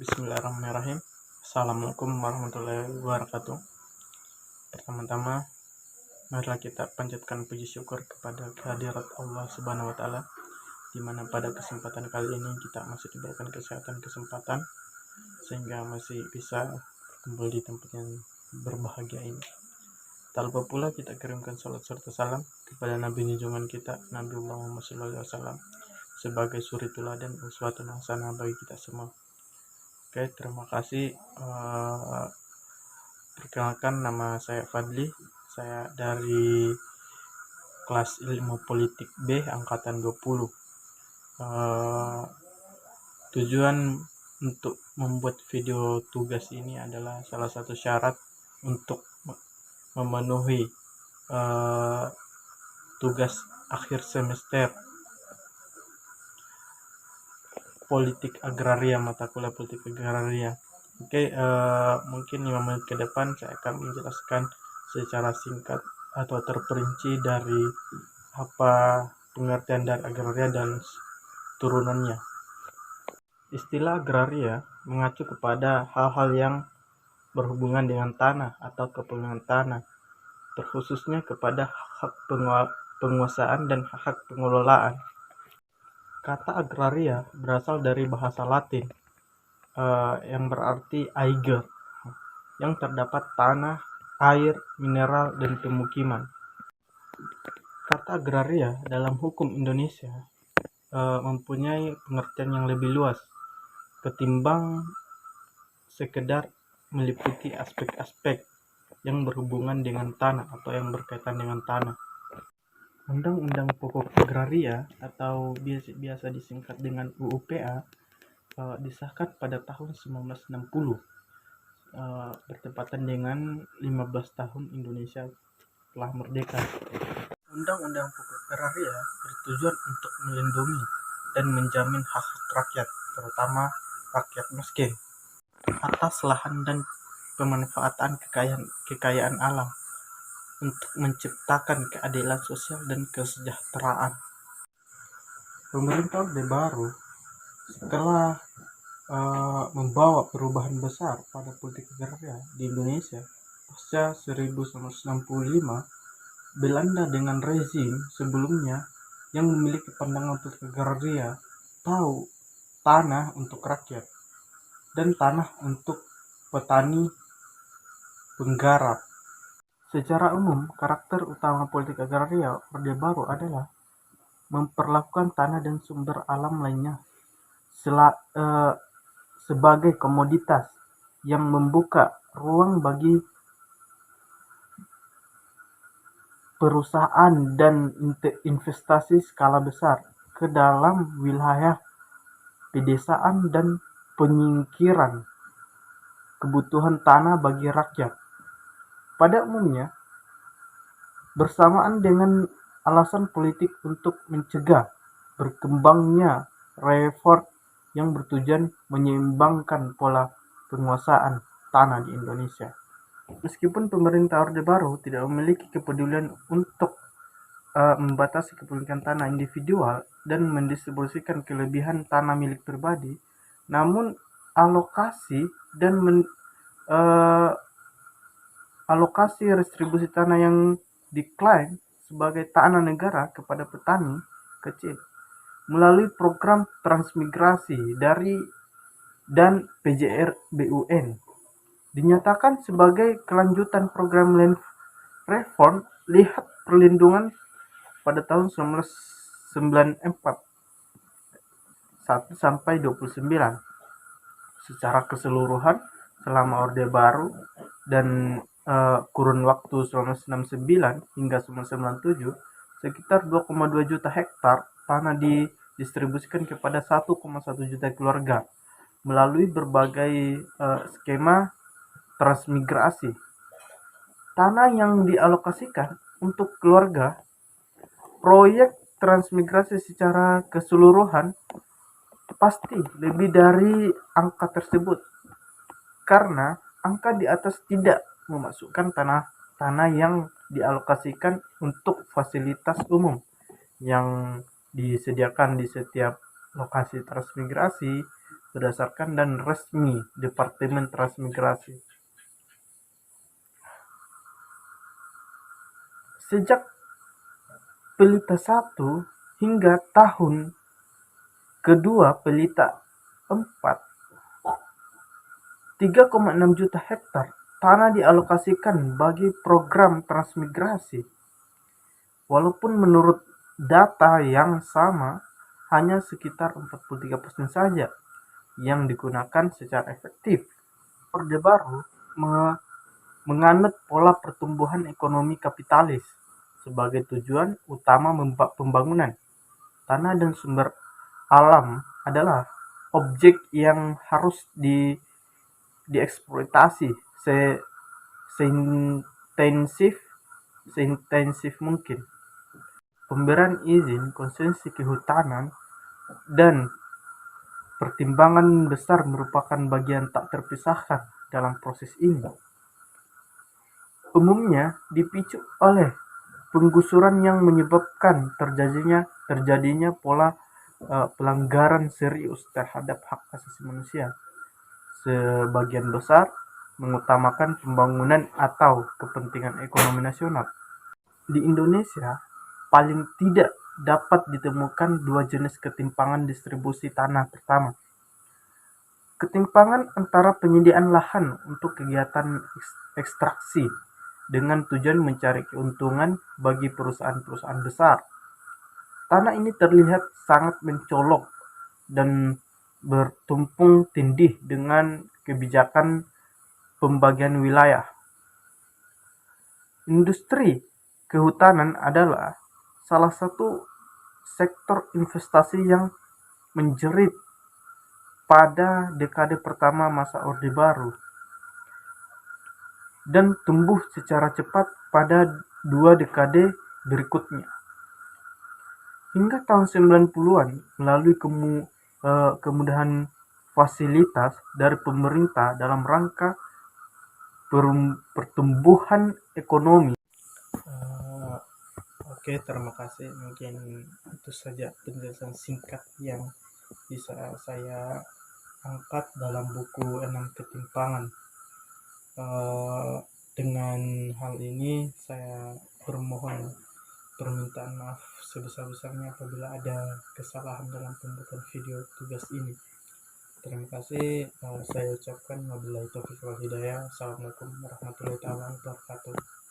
Bismillahirrahmanirrahim. Assalamualaikum warahmatullahi wabarakatuh. Pertama-tama, marilah kita panjatkan puji syukur kepada kehadirat Allah Subhanahu wa Ta'ala, di mana pada kesempatan kali ini kita masih diberikan kesempatan sehingga masih bisa kumpul di tempat yang berbahagia ini. Tak lupa pula kita kirimkan salat serta salam kepada Nabi junjungan kita, Nabi Muhammad SAW, sebagai suri teladan uswatun hasanah bagi kita semua. Oke, terima kasih. Perkenalkan, nama saya Fadli. Saya dari kelas ilmu politik B angkatan 20. Tujuan untuk membuat video tugas ini adalah salah satu syarat untuk memenuhi tugas akhir semester politik agraria, mata kuliah politik agraria. Oke, mungkin 5 menit ke depan saya akan menjelaskan secara singkat atau terperinci dari apa pengertian dari agraria dan turunannya. Istilah agraria mengacu kepada hal-hal yang berhubungan dengan tanah atau kepemilikan tanah, terkhususnya kepada hak penguasaan dan hak pengelolaan. Kata agraria berasal dari bahasa Latin yang berarti ager, yang terdapat tanah, air, mineral, dan pemukiman. Kata agraria dalam hukum Indonesia mempunyai pengertian yang lebih luas ketimbang sekedar meliputi aspek-aspek yang berhubungan dengan tanah atau yang berkaitan dengan tanah. Undang-Undang Pokok Agraria atau biasa disingkat dengan UUPA disahkan pada tahun 1960, bertepatan dengan 15 tahun Indonesia telah merdeka. Undang-Undang Pokok Agraria bertujuan untuk melindungi dan menjamin hak-hak rakyat, terutama rakyat miskin, atas lahan dan pemanfaatan kekayaan alam, untuk menciptakan keadilan sosial dan kesejahteraan. Pemerintah Orde Baru setelah membawa perubahan besar pada politik agraria di Indonesia pasca 1965, Belanda dengan rezim sebelumnya yang memiliki pandangan politik agraria tahu tanah untuk rakyat dan tanah untuk petani penggarap. Secara umum, karakter utama politik agraria Orde Baru adalah memperlakukan tanah dan sumber alam lainnya sebagai komoditas yang membuka ruang bagi perusahaan dan investasi skala besar ke dalam wilayah pedesaan dan penyingkiran kebutuhan tanah bagi rakyat. Pada umumnya, bersamaan dengan alasan politik untuk mencegah berkembangnya reform yang bertujuan menyeimbangkan pola penguasaan tanah di Indonesia. Meskipun pemerintah Orde Baru tidak memiliki kepedulian untuk membatasi kepemilikan tanah individual dan mendistribusikan kelebihan tanah milik pribadi, namun alokasi dan alokasi restribusi tanah yang diklaim sebagai tanah negara kepada petani kecil melalui program transmigrasi dan PJR BUN dinyatakan sebagai kelanjutan program land reform. Lihat perlindungan pada tahun 1994 1 sampai 29. Secara keseluruhan selama Orde Baru dan kurun waktu 1969 hingga 1997, sekitar 2,2 juta hektar tanah didistribusikan kepada 1,1 juta keluarga melalui berbagai skema transmigrasi. Tanah yang dialokasikan untuk keluarga, proyek transmigrasi secara keseluruhan pasti lebih dari angka tersebut, karena angka di atas tidak memasukkan tanah yang dialokasikan untuk fasilitas umum yang disediakan di setiap lokasi transmigrasi, berdasarkan dan resmi Departemen Transmigrasi. Sejak Pelita 1 hingga tahun kedua Pelita 4, 3,6 juta hektar tanah dialokasikan bagi program transmigrasi. Walaupun menurut data yang sama, hanya sekitar 43% saja yang digunakan secara efektif. Orde Baru menganut pola pertumbuhan ekonomi kapitalis sebagai tujuan utama pembangunan. Tanah dan sumber alam adalah objek yang harus dieksploitasi seintensif mungkin. Pemberian izin konsesi kehutanan dan pertimbangan besar merupakan bagian tak terpisahkan dalam proses ini. Umumnya dipicu oleh penggusuran yang menyebabkan terjadinya pola pelanggaran serius terhadap hak asasi manusia. Sebagian besar mengutamakan pembangunan atau kepentingan ekonomi nasional. Di Indonesia, paling tidak dapat ditemukan dua jenis ketimpangan distribusi tanah. Pertama, ketimpangan antara penyediaan lahan untuk kegiatan ekstraksi dengan tujuan mencari keuntungan bagi perusahaan-perusahaan besar. Tanah ini terlihat sangat mencolok dan bertumpung tindih dengan kebijakan pembagian wilayah. Industri kehutanan adalah salah satu sektor investasi yang menjerit pada dekade pertama masa Orde Baru dan tumbuh secara cepat pada 2 dekade berikutnya. Hingga tahun 90-an, melalui kemudahan fasilitas dari pemerintah dalam rangka pertumbuhan ekonomi. Oke, terima kasih. Mungkin itu saja penjelasan singkat yang bisa saya angkat dalam buku 6 Ketimpangan. Dengan hal ini saya bermohon permintaan maaf sebesar-besarnya apabila ada kesalahan dalam pembuatan video tugas ini. Terima kasih. Saya ucapkan wabillahi taufiq wal hidayah. Assalamualaikum warahmatullahi wabarakatuh.